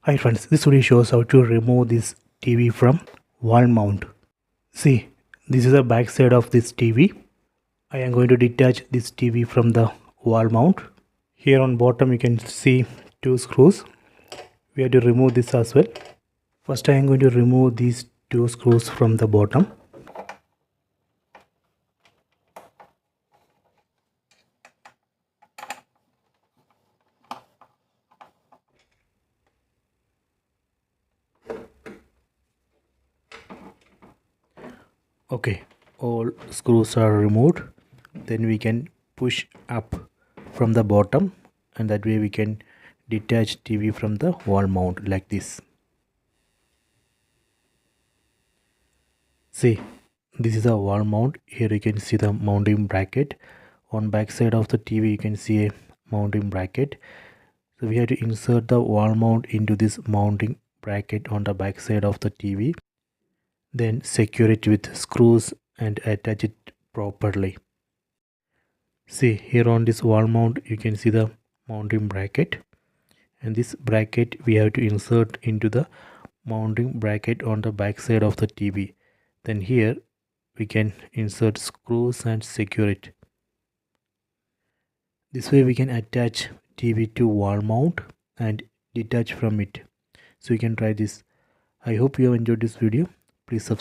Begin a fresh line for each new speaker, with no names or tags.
Hi friends, this video shows how to remove this TV from wall mount. See, this is the back side of this TV. I am going to detach this TV from the wall mount. Here on bottom you can see two screws. We have to remove this as well. First I am going to remove these two screws from the bottom. Okay, all screws are removed. Then we can push up from the bottom, and that way we can detach TV from the wall mount like this. See, this is a wall mount. Here you can see the mounting bracket. On back side of the TV you can see a mounting bracket. So we have to insert the wall mount into this mounting bracket on the back side of the TV. Then secure it with screws and attach it properly. See, here on this wall mount you can see the mounting bracket, and this bracket we have to insert into the mounting bracket on the back side of the TV. Then here we can insert screws and secure it. This way we can attach TV to wall mount and detach from it. So you can try this. I hope you have enjoyed this video. Please subscribe.